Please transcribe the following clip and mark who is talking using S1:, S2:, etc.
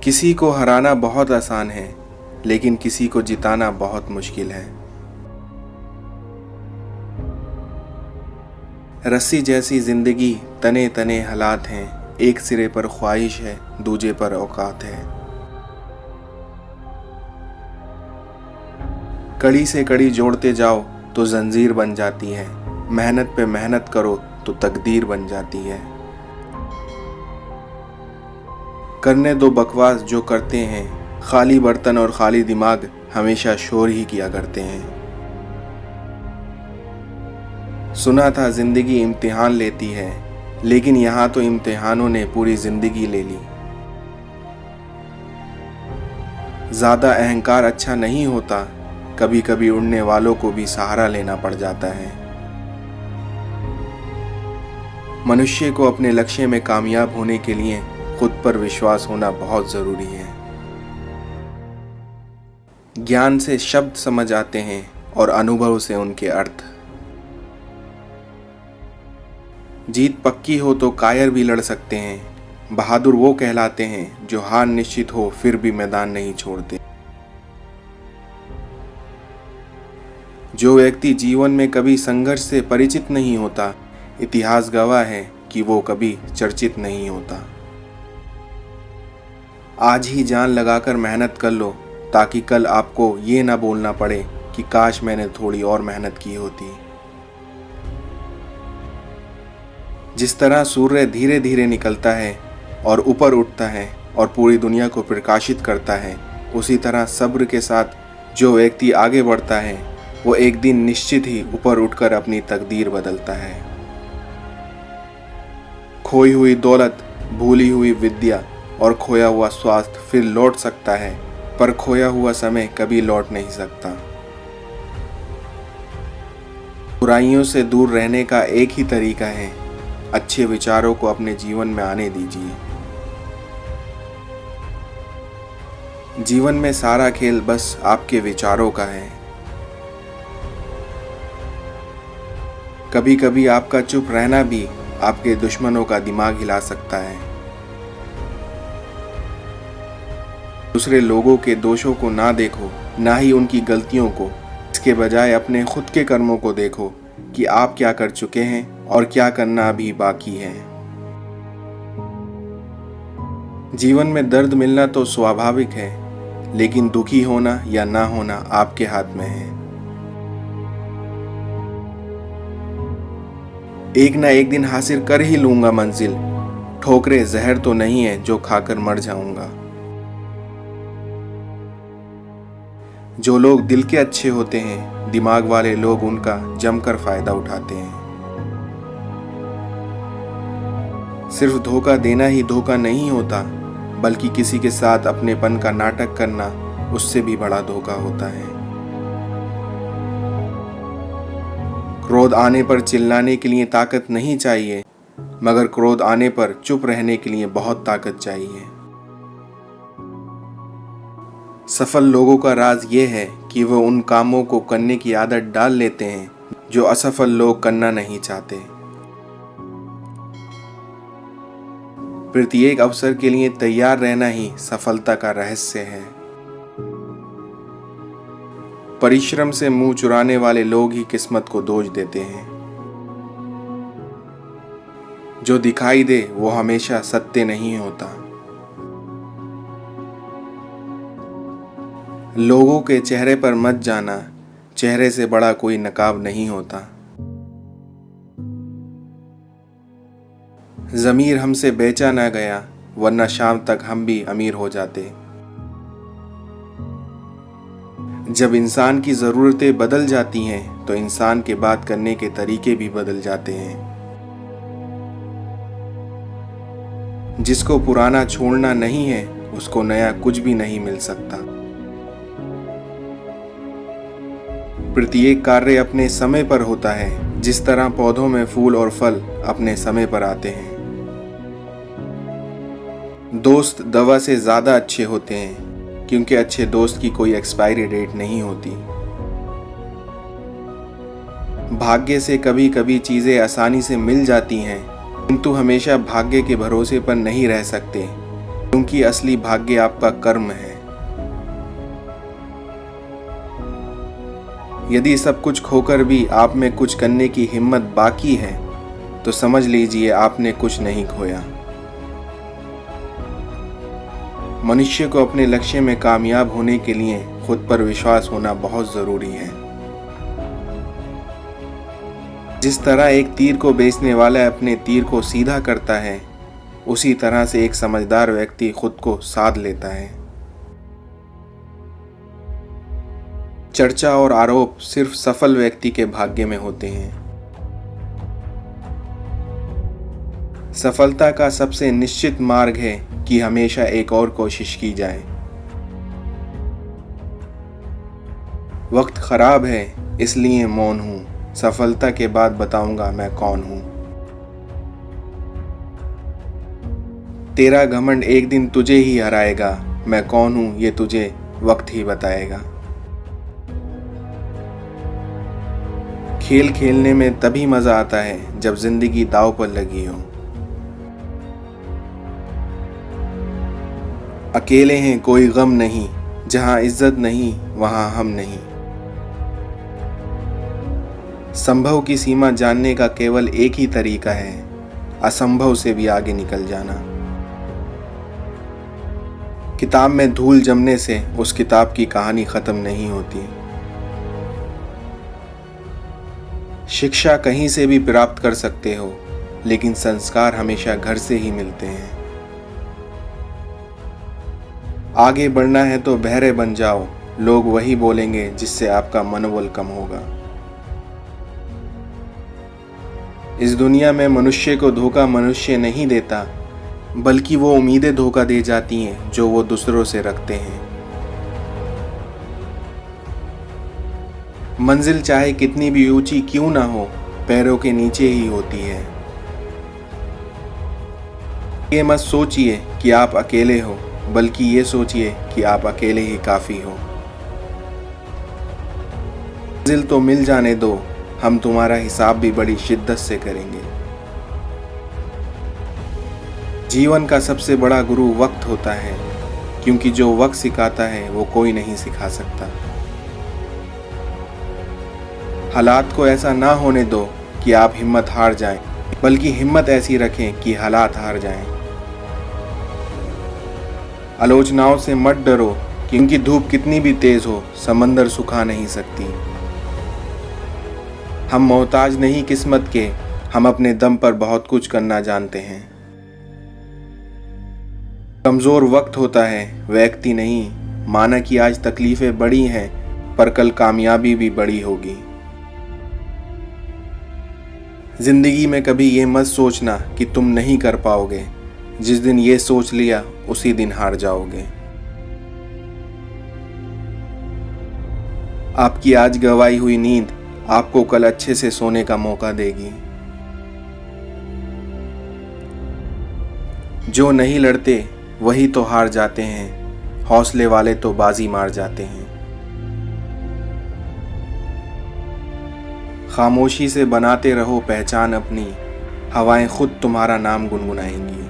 S1: किसी को हराना बहुत आसान है, लेकिन किसी को जिताना बहुत मुश्किल है। रस्सी जैसी जिंदगी तने तने हालात हैं, एक सिरे पर ख्वाहिश है, दूजे पर औकात है। कड़ी से कड़ी जोड़ते जाओ तो जंजीर बन जाती है, मेहनत पे मेहनत करो तो तकदीर बन जाती है। करने दो बकवास जो करते हैं, खाली बर्तन और खाली दिमाग हमेशा शोर ही किया करते हैं। सुना था जिंदगी इम्तिहान लेती है, लेकिन यहाँ तो इम्तिहानों ने पूरी जिंदगी ले ली। ज्यादा अहंकार अच्छा नहीं होता, कभी कभी उड़ने वालों को भी सहारा लेना पड़ जाता है। मनुष्य को अपने लक्ष्य में कामयाब होने के लिए खुद पर विश्वास होना बहुत जरूरी है। ज्ञान से शब्द समझ आते हैं और अनुभव से उनके अर्थ। जीत पक्की हो तो कायर भी लड़ सकते हैं, बहादुर वो कहलाते हैं जो हार निश्चित हो फिर भी मैदान नहीं छोड़ते। जो व्यक्ति जीवन में कभी संघर्ष से परिचित नहीं होता, इतिहास गवाह है कि वो कभी चर्चित नहीं होता। आज ही जान लगाकर मेहनत कर लो, ताकि कल आपको ये ना बोलना पड़े कि काश मैंने थोड़ी और मेहनत की होती। जिस तरह सूर्य धीरे धीरे निकलता है और ऊपर उठता है और पूरी दुनिया को प्रकाशित करता है, उसी तरह सब्र के साथ जो व्यक्ति आगे बढ़ता है वो एक दिन निश्चित ही ऊपर उठकर अपनी तकदीर बदलता है। खोई हुई दौलत, भूली हुई विद्या और खोया हुआ स्वास्थ्य फिर लौट सकता है, पर खोया हुआ समय कभी लौट नहीं सकता। बुराइयों से दूर रहने का एक ही तरीका है, अच्छे विचारों को अपने जीवन में आने दीजिए। जीवन में सारा खेल बस आपके विचारों का है। कभी कभी आपका चुप रहना भी आपके दुश्मनों का दिमाग हिला सकता है। दूसरे लोगों के दोषों को ना देखो, ना ही उनकी गलतियों को। इसके बजाय अपने खुद के कर्मों को देखो कि आप क्या कर चुके हैं और क्या करना अभी बाकी है। जीवन में दर्द मिलना तो स्वाभाविक है, लेकिन दुखी होना या ना होना आपके हाथ में है। एक ना एक दिन हासिल कर ही लूंगा मंजिल, ठोकरें जहर तो नहीं है जो खाकर मर जाऊंगा। जो लोग दिल के अच्छे होते हैं, दिमाग वाले लोग उनका जमकर फायदा उठाते हैं। सिर्फ धोखा देना ही धोखा नहीं होता, बल्कि किसी के साथ अपनेपन का नाटक करना उससे भी बड़ा धोखा होता है। क्रोध आने पर चिल्लाने के लिए ताकत नहीं चाहिए, मगर क्रोध आने पर चुप रहने के लिए बहुत ताकत चाहिए। सफल लोगों का राज ये है कि वो उन कामों को करने की आदत डाल लेते हैं जो असफल लोग करना नहीं चाहते। प्रत्येक अवसर के लिए तैयार रहना ही सफलता का रहस्य है। परिश्रम से मुंह चुराने वाले लोग ही किस्मत को दोष देते हैं। जो दिखाई दे वो हमेशा सत्य नहीं होता। लोगों के चेहरे पर मत जाना, चेहरे से बड़ा कोई नकाब नहीं होता। ज़मीर हमसे बेचा ना गया, वरना शाम तक हम भी अमीर हो जाते। जब इंसान की ज़रूरतें बदल जाती हैं तो इंसान के बात करने के तरीके भी बदल जाते हैं। जिसको पुराना छोड़ना नहीं है, उसको नया कुछ भी नहीं मिल सकता। प्रत्येक कार्य अपने समय पर होता है, जिस तरह पौधों में फूल और फल अपने समय पर आते हैं। दोस्त दवा से ज़्यादा अच्छे होते हैं, क्योंकि अच्छे दोस्त की कोई एक्सपायरी डेट नहीं होती। भाग्य से कभी कभी चीज़ें आसानी से मिल जाती हैं, किंतु हमेशा भाग्य के भरोसे पर नहीं रह सकते, क्योंकि असली भाग्य आपका कर्म है। यदि सब कुछ खोकर भी आप में कुछ करने की हिम्मत बाकी है तो समझ लीजिए आपने कुछ नहीं खोया। मनुष्य को अपने लक्ष्य में कामयाब होने के लिए खुद पर विश्वास होना बहुत जरूरी है। जिस तरह एक तीर को बेचने वाला अपने तीर को सीधा करता है, उसी तरह से एक समझदार व्यक्ति खुद को साध लेता है। चर्चा और आरोप सिर्फ सफल व्यक्ति के भाग्य में होते हैं। सफलता का सबसे निश्चित मार्ग है कि हमेशा एक और कोशिश की जाए। वक्त खराब है इसलिए मौन हूं, सफलता के बाद बताऊंगा मैं कौन हूं। तेरा घमंड एक दिन तुझे ही हराएगा, मैं कौन हूं ये तुझे वक्त ही बताएगा। खेल खेलने में तभी मजा आता है जब जिंदगी दांव पर लगी हो। अकेले हैं कोई गम नहीं, जहां इज्जत नहीं वहां हम नहीं। संभव की सीमा जानने का केवल एक ही तरीका है, असंभव से भी आगे निकल जाना। किताब में धूल जमने से उस किताब की कहानी खत्म नहीं होती। शिक्षा कहीं से भी प्राप्त कर सकते हो, लेकिन संस्कार हमेशा घर से ही मिलते हैं। आगे बढ़ना है तो बहरे बन जाओ, लोग वही बोलेंगे जिससे आपका मनोबल कम होगा। इस दुनिया में मनुष्य को धोखा मनुष्य नहीं देता, बल्कि वो उम्मीदें धोखा दे जाती हैं जो वो दूसरों से रखते हैं। मंजिल चाहे कितनी भी ऊंची क्यों ना हो, पैरों के नीचे ही होती है। ये मत सोचिए कि आप अकेले हो, बल्कि ये सोचिए कि आप अकेले ही काफी हो। मंजिल तो मिल जाने दो, हम तुम्हारा हिसाब भी बड़ी शिद्दत से करेंगे। जीवन का सबसे बड़ा गुरु वक्त होता है, क्योंकि जो वक्त सिखाता है वो कोई नहीं सिखा सकता। हालात को ऐसा ना होने दो कि आप हिम्मत हार जाएं, बल्कि हिम्मत ऐसी रखें कि हालात हार जाएं। आलोचनाओं से मत डरो, क्योंकि धूप कितनी भी तेज हो समंदर सुखा नहीं सकती। हम मोहताज नहीं किस्मत के, हम अपने दम पर बहुत कुछ करना जानते हैं। कमजोर वक्त होता है, व्यक्ति नहीं। माना कि आज तकलीफें बड़ी हैं, पर कल कामयाबी भी बड़ी होगी। जिंदगी में कभी ये मत सोचना कि तुम नहीं कर पाओगे। जिस दिन ये सोच लिया उसी दिन हार जाओगे। आपकी आज गंवाई हुई नींद आपको कल अच्छे से सोने का मौका देगी। जो नहीं लड़ते वही तो हार जाते हैं, हौसले वाले तो बाजी मार जाते हैं। खामोशी से बनाते रहो पहचान अपनी, हवाएं खुद तुम्हारा नाम गुनगुनाएंगी।